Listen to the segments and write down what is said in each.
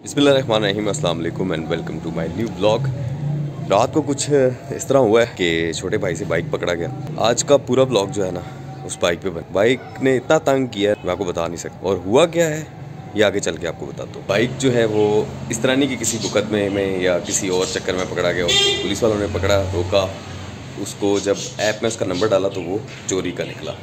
बिस्मिल्लाहिर्रहमानिर्रहीम, अस्सलाम वालेकुम and welcome to my new blog. रात को कुछ इस तरह हुआ है कि छोटे भाई से बाइक पकड़ा गया। आज का पूरा ब्लॉग जो है ना उस बाइक पे बन। बाइक ने इतना तंग किया मैं आपको बता नहीं सकता, और हुआ क्या है ये आगे चल के आपको बताता हूँ। बाइक जो है वो इस तरह नहीं कि किसी मुकदमे में या किसी और चक्कर में पकड़ा गया। पुलिस वालों ने पकड़ा, रोका उसको। जब ऐप में उसका नंबर डाला तो वो चोरी का निकला।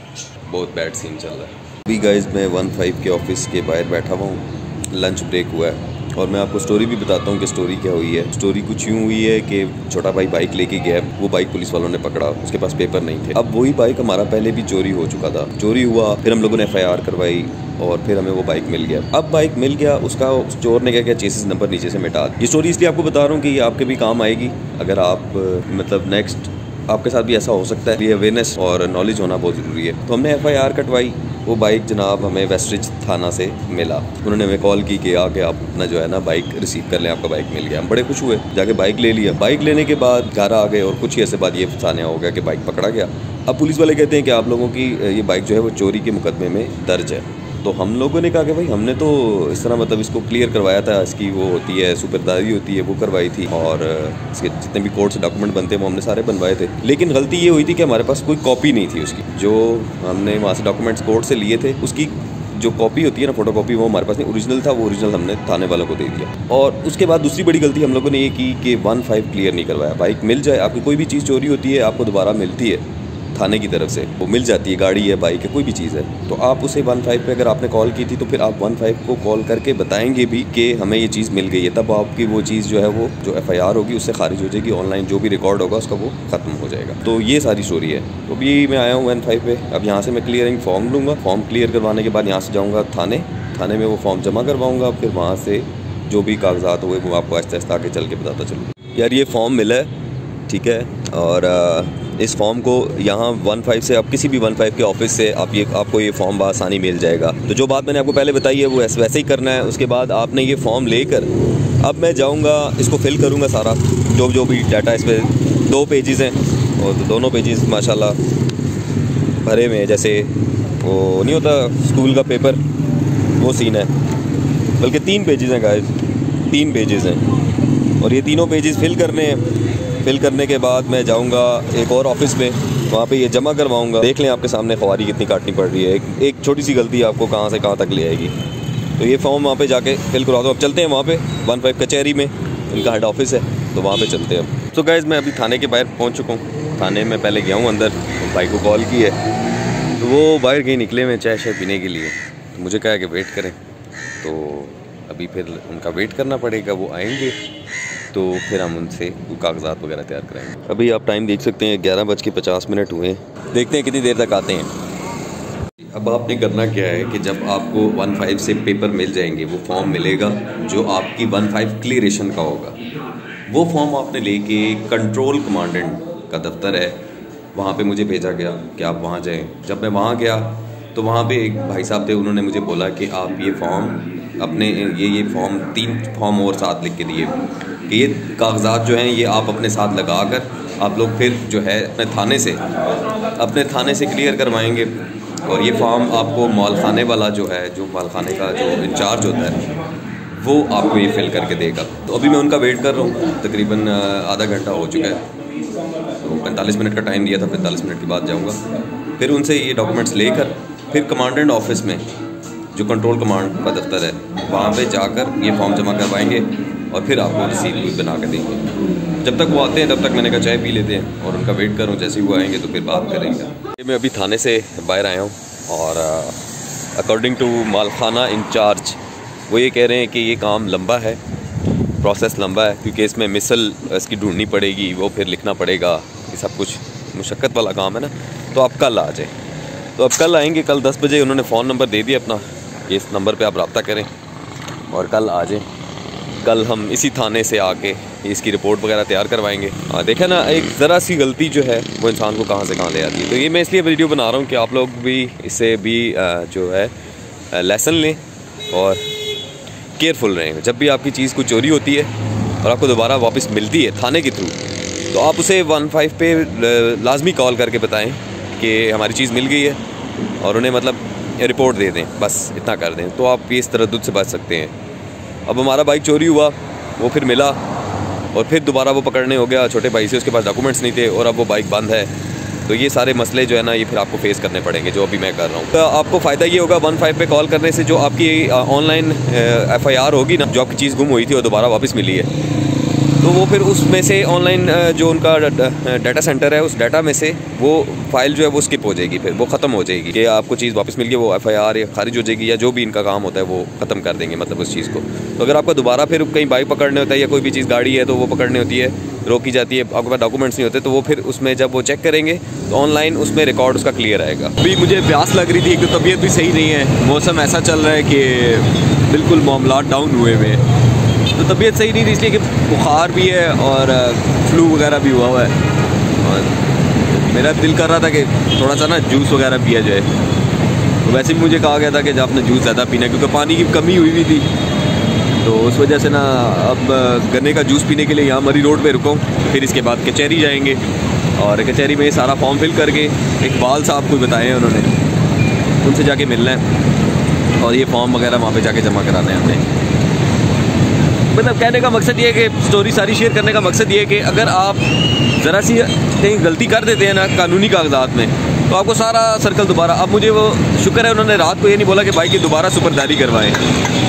बहुत बैड सीन चल रहा है अभी गाइज। मैं 15 के ऑफिस के बाहर बैठा हुआ हूँ, लंच ब्रेक हुआ है, और मैं आपको स्टोरी भी बताता हूँ कि स्टोरी क्या हुई है। स्टोरी कुछ यूँ हुई है कि छोटा भाई बाइक लेके गया, वो बाइक पुलिस वालों ने पकड़ा, उसके पास पेपर नहीं थे। अब वही बाइक हमारा पहले भी चोरी हो चुका था। चोरी हुआ, फिर हम लोगों ने FIR करवाई और फिर हमें वो बाइक मिल गया। अब बाइक मिल गया, उसका चोर ने क्या किया, चेसिस नंबर नीचे से मिटा दिया। ये स्टोरी इसलिए आपको बता रहा हूँ कि ये आपके भी काम आएगी अगर आप मतलब नेक्स्ट आपके साथ भी ऐसा हो सकता है। ये अवेयरनेस और नॉलेज होना बहुत ज़रूरी है। तो हमने FIR कटवाई। वो बाइक जनाब हमें वेस्टरिज थाना से मिला। उन्होंने हमें कॉल की कि आके आप अपना जो है ना बाइक रिसीव कर लें, आपका बाइक मिल गया। हम बड़े खुश हुए, जाके बाइक ले लिया। बाइक लेने के बाद घर आ गए और कुछ ही ऐसे बाद ये सान्या हो गया कि बाइक पकड़ा गया। अब पुलिस वाले कहते हैं कि आप लोगों की ये बाइक जो है वो चोरी के मुकदमे में दर्ज है। तो हम लोगों ने कहा कि भाई हमने तो इस तरह मतलब इसको क्लियर करवाया था, इसकी वो होती है सुपरदारी होती है, वो करवाई थी, और इसके जितने भी कोर्ट से डॉक्यूमेंट बनते हैं वो हमने सारे बनवाए थे। लेकिन गलती ये हुई थी कि हमारे पास कोई कॉपी नहीं थी उसकी। जो हमने वहाँ से डॉक्यूमेंट्स कोर्ट से लिए थे उसकी जो कॉपी होती है ना, फोटो कॉपी, वो हमारे पास नहीं, ओरिजिनल था। वो ओरिजिनल हमने थाने वालों को दे दिया। और उसके बाद दूसरी बड़ी गलती हम लोगों ने ये की कि 15 क्लियर नहीं करवाया। बाइक मिल जाए, आपकी कोई भी चीज़ चोरी होती है आपको दोबारा मिलती है थाने की तरफ से, वो मिल जाती है, गाड़ी है, बाइक है, कोई भी चीज़ है। तो आप उसे 15 पे अगर आपने कॉल की थी तो फिर आप 15 को कॉल करके बताएंगे भी कि हमें ये चीज़ मिल गई है। तब आपकी वो चीज़ जो है वो जो FIR होगी उससे खारिज हो जाएगी। ऑनलाइन जो भी रिकॉर्ड होगा उसका वो ख़त्म हो जाएगा। तो ये सारी स्टोरी है। तो अभी मैं आया हूँ 15 पे। अब यहाँ से मैं क्लियरिंग फॉर्म लूँगा। फॉर्म क्लियर करवाने के बाद यहाँ से जाऊँगा थाने में वो फॉर्म जमा करवाऊँगा। फिर वहाँ से जो भी कागजात हुए वो आपको आहिस्ता आहिस्ता आगे चल के बताता चलूँ। यार ये फॉर्म मिला है, ठीक है, और इस फॉर्म को यहाँ 15 से, आप किसी भी 15 के ऑफिस से आपको ये फॉर्म बआसानी मिल जाएगा। तो जो बात मैंने आपको पहले बताई है वो वैसे ही करना है। उसके बाद आपने ये फॉर्म लेकर अब मैं जाऊँगा, इसको फिल करूँगा सारा जो भी डाटा। इस पर 2 पेजेस हैं और दोनों पेजेस माशाल्लाह भरे में, जैसे वो नहीं होता स्कूल का पेपर, वो सीन है। बल्कि 3 पेजेस हैं गाइस, 3 पेजेस हैं, और ये तीनों पेजेस फिल करने हैं। फिल करने के बाद मैं जाऊंगा एक और ऑफिस में, वहाँ पे ये जमा करवाऊंगा। देख लें आपके सामने ख्वारी कितनी काटनी पड़ रही है। एक छोटी सी गलती आपको कहाँ से कहाँ तक ले आएगी। तो ये फॉर्म वहाँ पे जाके फिल करवा दो। अब चलते हैं वहाँ पे 15 कचहरी में, इनका हेड ऑफिस है, तो वहाँ पे चलते हैं। तो गाइस मैं अभी थाने के बाहर पहुँच चुका हूँ। थाने में पहले गया हूँ अंदर, भाई को कॉल की है तो वो बाहर कहीं निकले हुए चाय शाय पीने के लिए। तो मुझे कहा कि वेट करें, तो अभी फिर उनका वेट करना पड़ेगा। वो आएंगे तो फिर हम उनसे कागजात वगैरह तैयार कराएंगे। अभी आप टाइम देख सकते हैं 11:50 हुए हैं। देखते हैं कितनी देर तक आते हैं। अब आपने करना क्या है कि जब आपको 15 से पेपर मिल जाएंगे, वो फॉर्म मिलेगा जो आपकी 15 क्लियरेशन का होगा। वो फॉर्म आपने लेके कंट्रोल कमांडेंट का दफ्तर है, वहाँ पे मुझे भेजा गया कि आप वहाँ जाएं। जब मैं वहाँ गया तो वहाँ पे एक भाई साहब थे, उन्होंने मुझे बोला कि आप ये फॉर्म अपने ये फॉर्म 3 फॉर्म और साथ लिख के दिए कि ये कागजात जो हैं ये आप अपने साथ लगा कर आप लोग फिर जो है अपने थाने से क्लियर करवाएंगे। और ये फॉर्म आपको मालखाने वाला जो है, जो मालखाने का जो इंचार्ज होता है, वो आपको ये फिल करके देगा। तो अभी मैं उनका वेट कर रहा हूँ, तकरीबन आधा घंटा हो चुका है। तो 45 मिनट का टाइम दिया था, 45 मिनट के बाद जाऊँगा। फिर उनसे ये डॉक्यूमेंट्स लेकर फिर कमांडेंट ऑफिस में जो कंट्रोल कमांड का दफ्तर है वहाँ पे जाकर ये फॉर्म जमा करवाएंगे और फिर आपको रिसीट बना कर देंगे। जब तक वो आते हैं तब तक मैंने कहा चाय पी लेते हैं और उनका वेट करूँ। जैसे ही वो आएंगे तो फिर बात करेंगे। मैं अभी थाने से बाहर आया हूँ और अकॉर्डिंग टू मालखाना इंचार्ज वो ये कह रहे हैं कि ये काम लंबा है, प्रोसेस लंबा है, क्योंकि इसमें मिसल इसकी ढूंढनी पड़ेगी, वो फिर लिखना पड़ेगा, ये सब कुछ मुशक्क़त वाला काम है ना। तो आप कल आ जाए। तो अब कल आएंगे, कल 10 बजे उन्होंने फ़ोन नंबर दे दिया अपना, इस नंबर पे आप रब्ता करें और कल आ जाएं। कल हम इसी थाने से आके इसकी रिपोर्ट वगैरह तैयार करवाएंगे। देखा ना, एक ज़रा सी गलती जो है वो इंसान को कहाँ से कहाँ ले आती है। तो ये मैं इसलिए वीडियो बना रहा हूँ कि आप लोग भी इससे भी जो है लेसन लें और केयरफुल रहें। जब भी आपकी चीज़ कोई चोरी होती है और आपको दोबारा वापस मिलती है थाने के थ्रू, तो आप उसे 15 पे लाजमी कॉल करके बताएं कि हमारी चीज़ मिल गई है, और उन्हें मतलब रिपोर्ट दे दें, बस इतना कर दें। तो आप इस तरद्दुद से बच सकते हैं। अब हमारा बाइक चोरी हुआ, वो फिर मिला और फिर दोबारा वो पकड़ने हो गया छोटे भाई से, उसके पास डॉक्यूमेंट्स नहीं थे और अब वो बाइक बंद है। तो ये सारे मसले जो है ना, ये फिर आपको फेस करने पड़ेंगे, जो अभी मैं कर रहा हूँ। तो आपको फ़ायदा ये होगा 15 पे कॉल करने से, जो आपकी ऑनलाइन FIR होगी ना, जो आपकी चीज़ गुम हुई थी वो दोबारा वापस मिली है, तो वो फिर उसमें से ऑनलाइन जो उनका डाटा सेंटर है, उस डाटा में से वो फाइल जो है वो स्किप हो जाएगी, फिर वो ख़त्म हो जाएगी कि आपको चीज़ वापस मिल गई, वो FIR या खारिज हो जाएगी, या जो भी इनका काम होता है वो ख़त्म कर देंगे मतलब उस चीज़ को। तो अगर आपको दोबारा फिर कहीं बाइक पकड़ने होता है या कोई भी चीज़ गाड़ी है तो वो पकड़नी होती है, रोकी जाती है, आपके पास डॉक्यूमेंट्स नहीं होते, तो वो फिर उसमें जब वो चेक करेंगे तो ऑनलाइन उसमें रिकॉर्ड उसका क्लियर आएगा। अभी मुझे प्यास लग रही थी, एक तो तबीयत भी सही नहीं है, मौसम ऐसा चल रहा है कि बिल्कुल मामला डाउन हुए हुए, तो तबीयत सही नहीं थी इसलिए कि बुखार भी है और फ्लू वगैरह भी हुआ हुआ है, और मेरा दिल कर रहा था कि थोड़ा सा ना जूस वगैरह पिया जाए। तो वैसे भी मुझे कहा गया था कि जब आपने जूस ज़्यादा पीना है, क्योंकि पानी की कमी हुई हुई थी, तो उस वजह से ना अब गन्ने का जूस पीने के लिए यहाँ मरी रोड पे रुका हूँ। फिर इसके बाद कचहरी जाएंगे और कचहरी में सारा फॉर्म फिल करके, इकबाल साहब को बताए हैं उन्होंने, उनसे जाके मिलना है और ये फॉर्म वगैरह वहाँ पे जाके जमा कराना है हमें। मतलब कहने का मकसद ये है कि स्टोरी सारी शेयर करने का मकसद ये है कि अगर आप ज़रा सी कहीं गलती कर देते हैं ना कानूनी कागजात में, तो आपको सारा सर्कल दोबारा। अब मुझे वो शुक्र है उन्होंने रात को ये नहीं बोला कि बाइक की दोबारा सुपरदारी करवाएं,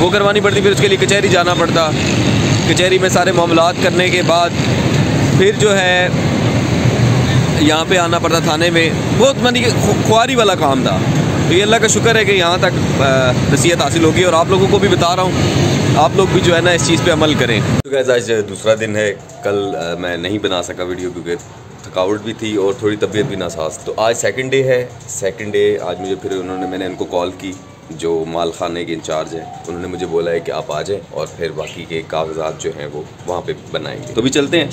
वो करवानी पड़ती, फिर उसके लिए कचहरी जाना पड़ता, कचहरी में सारे मामलात करने के बाद फिर जो है यहाँ पे आना पड़ता थाने में, बहुत मनी खुआरी वाला काम था। तो ये अल्लाह का शुक्र है कि यहाँ तक नसीहत हासिल होगी और आप लोगों को भी बता रहा हूँ, आप लोग भी जो है ना इस चीज़ पे अमल करें। तो गाइस आज दूसरा दिन है, कल मैं नहीं बना सका वीडियो क्योंकि थकावट भी थी और थोड़ी तबीयत भी नासाज। तो आज सेकंड डे है, सेकंड डे आज मुझे फिर मैंने इनको कॉल की, जो माल खाने के इंचार्ज हैं, उन्होंने मुझे बोला है कि आप आ जाएं और फिर बाकी के कागजात जो हैं वो वहाँ पे बनाएंगे। तो भी चलते हैं,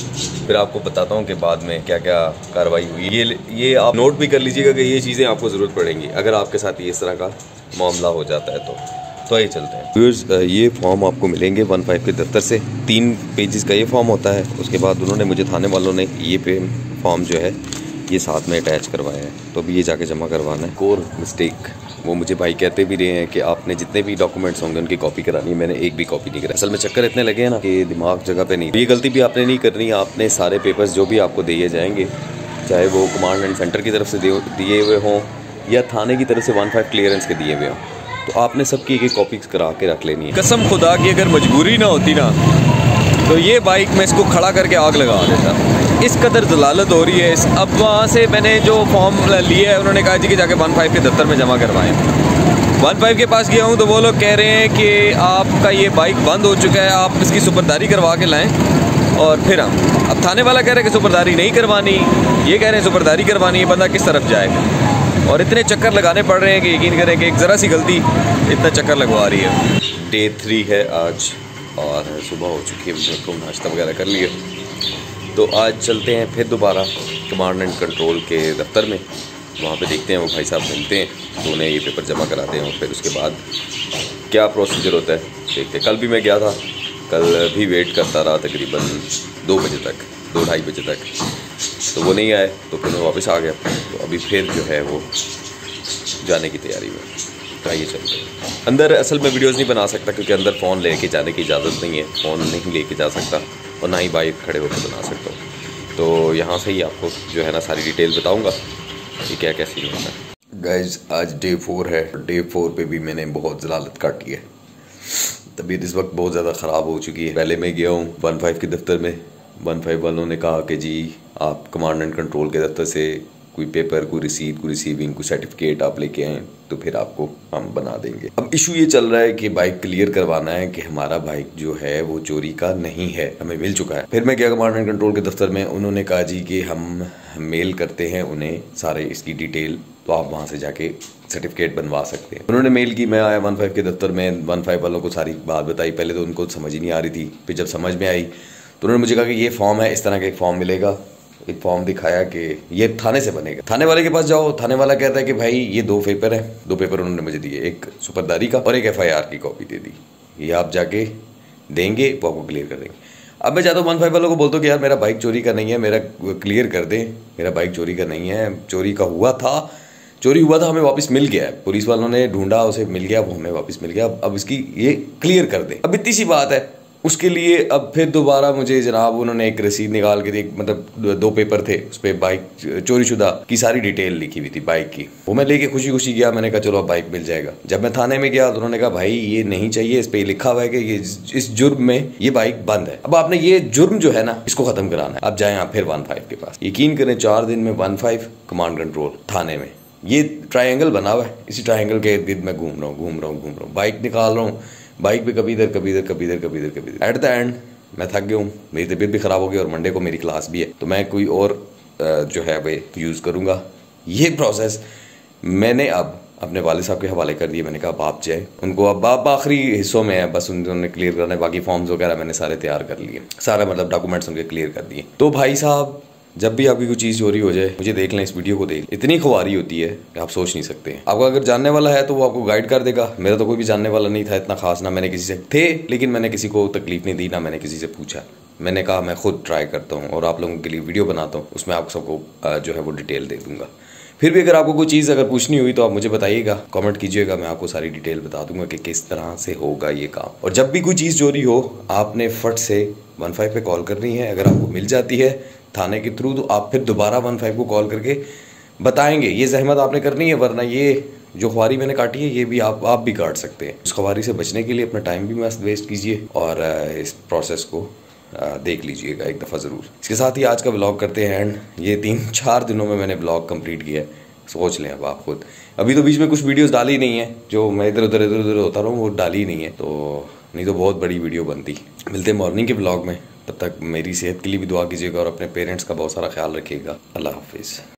फिर आपको बताता हूँ कि बाद में क्या क्या कार्रवाई हुई। ये आप नोट भी कर लीजिएगा कि ये चीज़ें आपको ज़रूरत पड़ेंगी अगर आपके साथ ये इस तरह का मामला हो जाता है। तो आइए चलते हैं व्यूअर्स। ये फॉर्म आपको मिलेंगे 15 के दफ्तर से, 3 पेजेस का ये फॉर्म होता है। उसके बाद उन्होंने मुझे थाने वालों ने ये फॉर्म जो है ये साथ में अटैच करवाया है, तो अभी ये जाके जमा करवाना है। कोर मिस्टेक वो मुझे भाई कहते भी रहे हैं कि आपने जितने भी डॉक्यूमेंट्स होंगे उनकी कॉपी करानी है, मैंने एक भी कॉपी नहीं कराई। असल में चक्कर इतने लगे हैं ना कि दिमाग जगह पे नहीं। ये गलती भी आपने नहीं करनी, आपने सारे पेपर्स जो भी आपको दिए जाएंगे, चाहे वो कमांड एंड सेंटर की तरफ से दिए हुए हों या थाने की तरफ से 15 क्लियरेंस के दिए हुए हों, तो आपने सबकी एक कॉपी करा के रख लेनी है। कसम खुदा की अगर मजबूरी ना होती ना तो ये बाइक मैं इसको खड़ा करके आग लगा देता। इस कदर जलालत हो रही है। अब वहाँ से मैंने जो फॉर्म लिया है, उन्होंने कहा जी कि जाके 15 के दफ्तर में जमा करवाएं। 15 के पास गया हूँ तो वो लोग कह रहे हैं कि आपका ये बाइक बंद हो चुका है, आप इसकी सुपरदारी करवा के लाएँ। और फिर हम अब थाने वाला कह रहे हैं कि सुपरदारी नहीं करवानी, ये कह रहे हैं सुपरदारी करवानी है, बंदा किस तरफ जाएगा। और इतने चक्कर लगाने पड़ रहे हैं कि यकीन करें कि एक ज़रा सी गलती इतना चक्कर लगवा रही है। डे 3 है आज और सुबह हो चुकी है, हमको नाश्ता वगैरह कर लिया। तो आज चलते हैं फिर दोबारा कमांड एंड कंट्रोल के दफ्तर में, वहाँ पे देखते हैं वो भाई साहब मिलते हैं तो उन्हें ये पेपर जमा कराते हैं और फिर उसके बाद क्या प्रोसीजर होता है देखते हैं। कल भी मैं गया था, कल भी वेट करता रहा तकरीबन 2 बजे तक, 2-2:30 बजे तक, तो वो नहीं आए तो फिर मैं वापस आ गया। तो अभी फिर जो है वो जाने की तैयारी में। तो आइए चलते हैं अंदर। असल में वीडियोज़ नहीं बना सकता क्योंकि अंदर फ़ोन लेके जाने की इजाज़त नहीं है, फ़ोन नहीं लेके जा सकता और ना ही बाइक खड़े होकर बना सकता हूँ। तो यहाँ से ही आपको जो है ना सारी डिटेल बताऊँगा कि क्या क्या सीन होता है। गाइज आज डे 4 है, डे 4 पे भी मैंने बहुत जलालत काटी है। तबीयत इस वक्त बहुत ज़्यादा ख़राब हो चुकी है। पहले मैं गया हूँ 15 के दफ्तर में, 15 वालों ने कहा कि जी आप कमांड एंड कंट्रोल के दफ्तर से कोई पेपर, कोई रिसीट, कोई रिसीविंग, कोई सर्टिफिकेट आप लेके आएँ तो फिर आपको हम बना देंगे। अब इशू ये चल रहा है कि बाइक क्लियर करवाना है कि हमारा बाइक जो है वो चोरी का नहीं है, हमें मिल चुका है। फिर मैं गया कमांड एंड कंट्रोल के दफ्तर में, उन्होंने कहा जी कि हम मेल करते हैं उन्हें सारे इसकी डिटेल, तो आप वहाँ से जाके सर्टिफिकेट बनवा सकते हैं। उन्होंने मेल की, मैं आया 15 के दफ्तर में, 15 वालों को सारी बात बताई। पहले तो उनको समझ ही नहीं आ रही थी, फिर जब समझ में आई तो उन्होंने मुझे कहा कि ये फॉर्म है, इस तरह का एक फॉर्म मिलेगा। एक फॉर्म दिखाया कि ये थाने से बनेगा। थाने वाले के पास जाओ, थाने वाला कहता है कि भाई ये 2 पेपर हैं, 2 पेपर उन्होंने मुझे दिए, एक सुपरदारी का और एक FIR की कॉपी दे दी, ये आप जाके देंगे वो आपको क्लियर कर देंगे। अब मैं जाता हूँ 15 वालों को बोलता हूँ कि यार मेरा बाइक चोरी का नहीं है, मेरा क्लियर कर दें, मेरा बाइक चोरी का नहीं है, चोरी का हुआ था चोरी हुआ था, हमें वापस मिल गया है, पुलिस वालों ने ढूंढा, उसे मिल गया, वो हमें वापस मिल गया। अब इसकी ये क्लियर कर दे, अब इतनी सी बात है। उसके लिए अब फिर दोबारा मुझे जनाब उन्होंने एक रसीद निकाल के दी, मतलब 2 पेपर थे, उस पर बाइक चोरी शुदा की सारी डिटेल लिखी हुई थी बाइक की। वो मैं लेके खुशी खुशी गया, मैंने कहा चलो अब बाइक मिल जाएगा। जब मैं थाने में गया तो उन्होंने कहा भाई ये नहीं चाहिए, इस पे लिखा हुआ है कि ये इस जुर्म में ये बाइक बंद है। अब आपने ये जुर्म जो है ना इसको खत्म कराना है। अब जाए आप फिर 15 के पास। यकीन करें 4 दिन में 15 कमांड कंट्रोल थाने में। ये ट्रायंगल बना हुआ है, इसी ट्रायंगल के इर्द गिर्द मैं घूम रहा हूँ, बाइक निकाल रहा हूँ, बाइक पे कभी इधर एट द एंड मैं थक गया हूँ, मेरी तबीयत भी ख़राब हो गई और मंडे को मेरी क्लास भी है, तो मैं कोई और जो है वे यूज़ करूँगा। ये प्रोसेस मैंने अब अपने वालिद साहब के हवाले कर दिए। मैंने कहा आप जाए, उनको अब आखिरी हिस्सों में है, बस उन्होंने क्लियर करना है, बाकी फॉर्म्स वगैरह मैंने सारे तैयार कर लिए, सारा मतलब डॉक्यूमेंट्स उनके क्लियर कर दिए। तो भाई साहब जब भी आपकी कोई चीज़ चोरी हो जाए मुझे देख लें, इस वीडियो को देख, इतनी खुआरी होती है कि आप सोच नहीं सकते। आपको अगर जानने वाला है तो वो आपको गाइड कर देगा। मेरा तो कोई भी जानने वाला नहीं था इतना खास, ना मैंने किसी से थे, लेकिन मैंने किसी को तकलीफ नहीं दी, ना मैंने किसी से पूछा। मैंने कहा मैं खुद ट्राई करता हूँ और आप लोगों के लिए वीडियो बनाता हूँ, उसमें आप सबको जो है वो डिटेल दे दूँगा। फिर भी अगर आपको कोई चीज़ अगर पूछनी हुई तो आप मुझे बताइएगा, कमेंट कीजिएगा, मैं आपको सारी डिटेल बता दूंगा कि किस तरह से होगा ये काम। और जब भी कोई चीज़ चोरी हो आपने फट से 15 पे कॉल करनी है। अगर आपको मिल जाती है थाने के थ्रू तो आप फिर दोबारा 15 को कॉल करके बताएंगे। ये जहमत आपने करनी है, वरना ये जो ख्वारी मैंने काटी है ये भी आप भी काट सकते हैं। उस ख्वारी से बचने के लिए अपना टाइम भी मस्त वेस्ट कीजिए और इस प्रोसेस को देख लीजिएगा एक दफ़ा ज़रूर। इसके साथ ही आज का व्लॉग करते हैं एंड। ये 3-4 दिनों में मैंने व्लॉग कंप्लीट किया है, सोच लें अब आप खुद। अभी तो बीच में कुछ वीडियोस डाली नहीं है, जो मैं इधर उधर होता रहूँ वो डाली नहीं है, तो नहीं तो बहुत बड़ी वीडियो बनती। मिलते हैं मॉर्निंग के व्लॉग में, तब तक मेरी सेहत के लिए भी दुआ कीजिएगा और अपने पेरेंट्स का बहुत सारा ख्याल रखिएगा। अल्लाह हाफिज़।